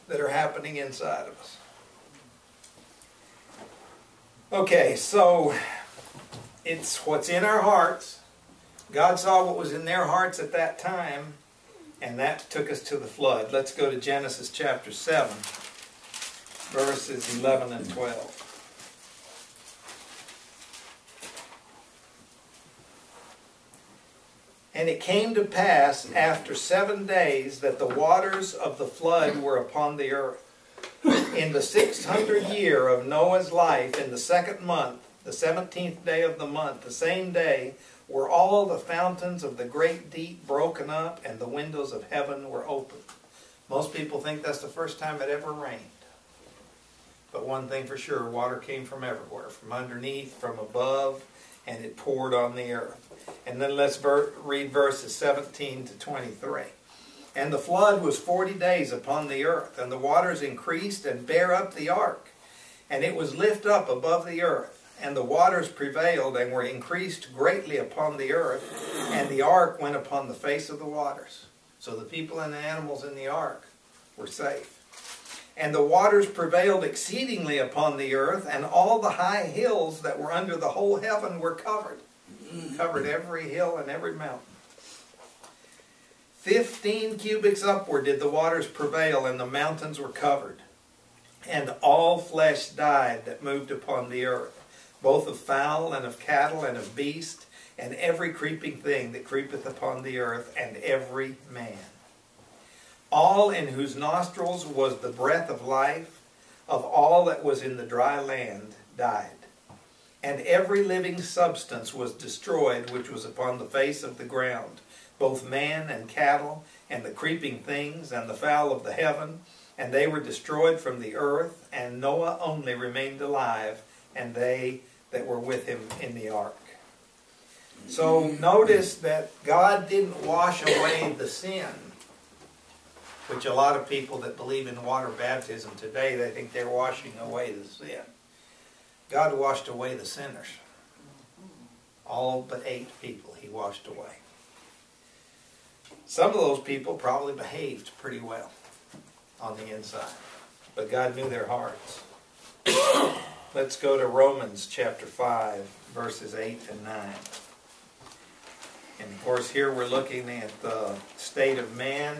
that are happening inside of us. Okay, so it's what's in our hearts. God saw what was in their hearts at that time, and that took us to the flood. Let's go to Genesis chapter 7, verses 11 and 12. And it came to pass after 7 days that the waters of the flood were upon the earth. In the 600th year of Noah's life, in the 2nd month, the 17th day of the month, the same day, were all the fountains of the great deep broken up, and the windows of heaven were opened. Most people think that's the first time it ever rained. But one thing for sure, water came from everywhere, from underneath, from above, and it poured on the earth. And then let's read verses 17 to 23. And the flood was 40 days upon the earth, and the waters increased and bare up the ark, and it was lift up above the earth. And the waters prevailed and were increased greatly upon the earth, and the ark went upon the face of the waters. So the people and the animals in the ark were safe. And the waters prevailed exceedingly upon the earth, and all the high hills that were under the whole heaven were covered. Covered every hill and every mountain. 15 cubits upward did the waters prevail, and the mountains were covered. And all flesh died that moved upon the earth, both of fowl and of cattle and of beast, and every creeping thing that creepeth upon the earth, and every man. All in whose nostrils was the breath of life, of all that was in the dry land, died. And every living substance was destroyed which was upon the face of the ground, both man and cattle, and the creeping things, and the fowl of the heaven, and they were destroyed from the earth, and Noah only remained alive, and they that were with him in the ark. So notice that God didn't wash away the sin, which a lot of people that believe in water baptism today, they think they're washing away the sin. God washed away the sinners. All but 8 people he washed away. Some of those people probably behaved pretty well on the inside, but God knew their hearts. Let's go to Romans chapter 5, verses 8 and 9. And of course here we're looking at the state of man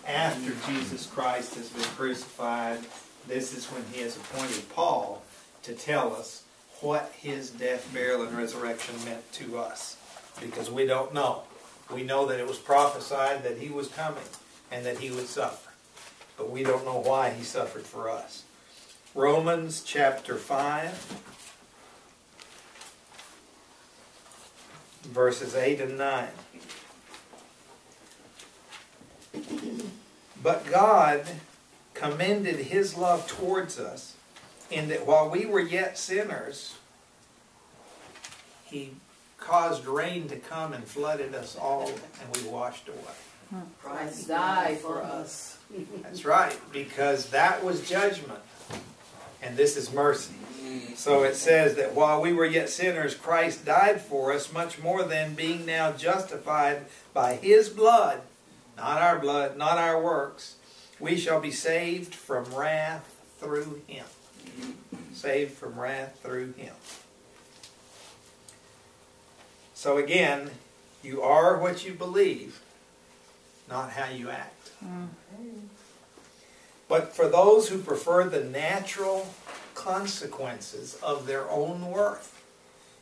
after Jesus Christ has been crucified. This is when he has appointed Paul to tell us what his death, burial, and resurrection meant to us. Because we don't know. We know that it was prophesied that he was coming and that he would suffer. But we don't know why he suffered for us. Romans chapter 5, verses 8 and 9. But God commended his love towards us, in that while we were yet sinners, he caused rain to come and flooded us all, and we washed away. Christ died for us. That's right, because that was judgment, and this is mercy. So it says that while we were yet sinners, Christ died for us, much more than being now justified by his blood, not our blood, not our works, we shall be saved from wrath through him. Saved from wrath through him. So again, you are what you believe, not how you act. But for those who prefer the natural consequences of their own worth,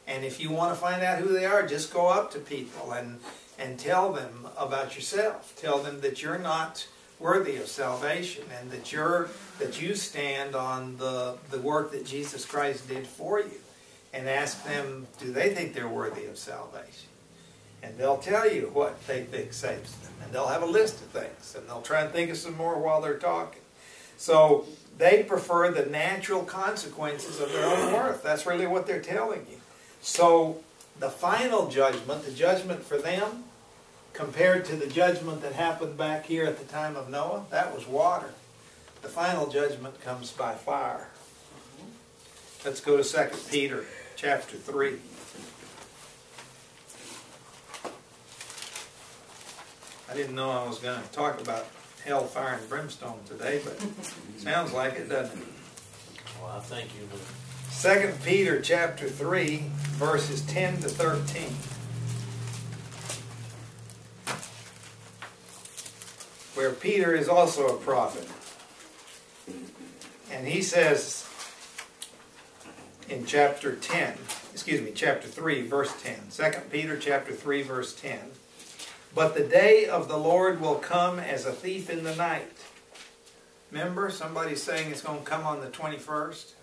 and if you want to find out who they are, just go up to people and tell them about yourself. Tell them that you're not worthy of salvation, and that you stand on the work that Jesus Christ did for you, and ask them, do they think they're worthy of salvation? And they'll tell you what they think saves them, and they'll have a list of things, and they'll try and think of some more while they're talking. So they prefer the natural consequences of their own worth. That's really what they're telling you. So the final judgment, the judgment for them, compared to the judgment that happened back here at the time of Noah, that was water. The final judgment comes by fire. Let's go to 2 Peter chapter 3. I didn't know I was going to talk about hellfire and brimstone today, but sounds like it, doesn't it? Well, I thank you. 2 Peter chapter 3, verses 10 to 13. Where Peter is also a prophet. And he says in chapter 3, verse 10. 2 Peter chapter 3, verse 10. But the day of the Lord will come as a thief in the night. Remember, somebody's saying it's going to come on the 21st.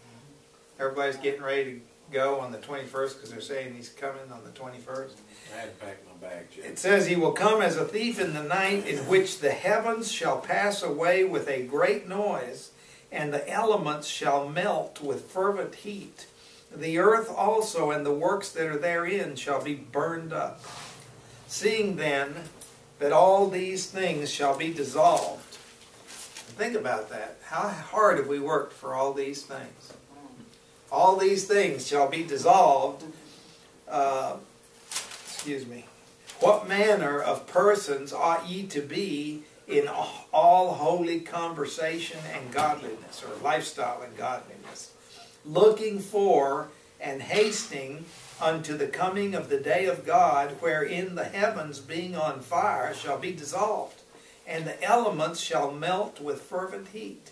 Everybody's getting ready to go on the 21st because they're saying he's coming on the 21st. I had to pack my bag, Jim. It says he will come as a thief in the night, in which the heavens shall pass away with a great noise, and the elements shall melt with fervent heat. The earth also and the works that are therein shall be burned up. Seeing then that all these things shall be dissolved. Think about that. How hard have we worked for all these things? All these things shall be dissolved. What manner of persons ought ye to be in all holy conversation and godliness, or lifestyle and godliness, looking for and hasting unto the coming of the day of God, wherein the heavens being on fire shall be dissolved, and the elements shall melt with fervent heat.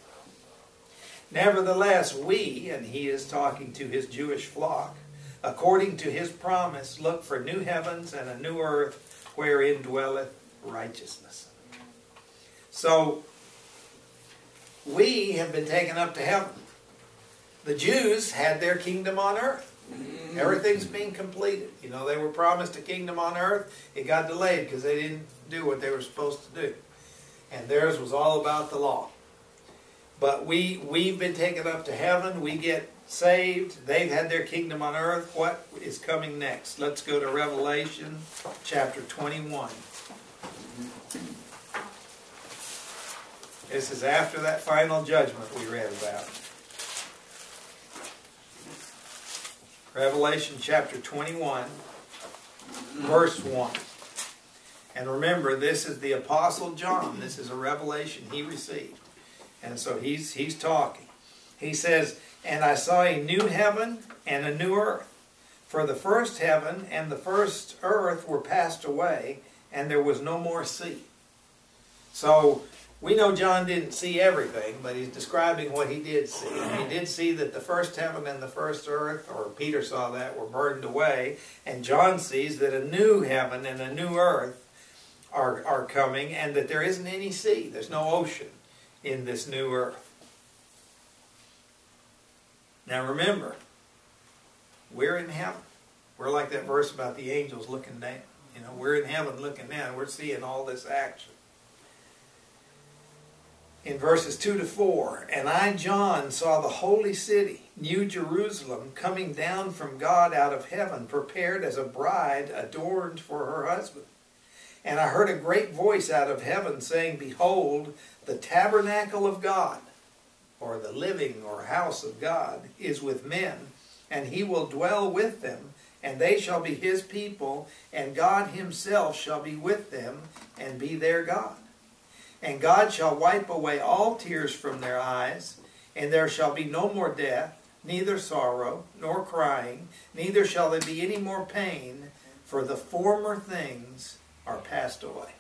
Nevertheless we, and he is talking to his Jewish flock, according to his promise, look for new heavens and a new earth, wherein dwelleth righteousness. So, we have been taken up to heaven. The Jews had their kingdom on earth. Everything's being completed. You know, they were promised a kingdom on earth. It got delayed because they didn't do what they were supposed to do. And theirs was all about the law. But we've been taken up to heaven. We get saved. They've had their kingdom on earth. What is coming next? Let's go to Revelation chapter 21. This is after that final judgment we read about. Revelation chapter 21, verse 1. And remember, this is the Apostle John. This is a revelation he received. And so he's talking. He says, "And I saw a new heaven and a new earth. For the first heaven and the first earth were passed away, and there was no more sea." So, we know John didn't see everything, but he's describing what he did see. And he did see that the first heaven and the first earth, or Peter saw that, were burned away. And John sees that a new heaven and a new earth are coming, and that there isn't any sea. There's no ocean in this new earth. Now remember, we're in heaven. We're like that verse about the angels looking down. You know, we're in heaven looking down. We're seeing all this action. In verses 2 to 4, "And I, John, saw the holy city, New Jerusalem, coming down from God out of heaven, prepared as a bride adorned for her husband. And I heard a great voice out of heaven saying, Behold, the tabernacle of God," or the living or house of God, "is with men, and he will dwell with them, and they shall be his people, and God himself shall be with them, and be their God. And God shall wipe away all tears from their eyes, and there shall be no more death, neither sorrow, nor crying, neither shall there be any more pain, for the former things are passed away."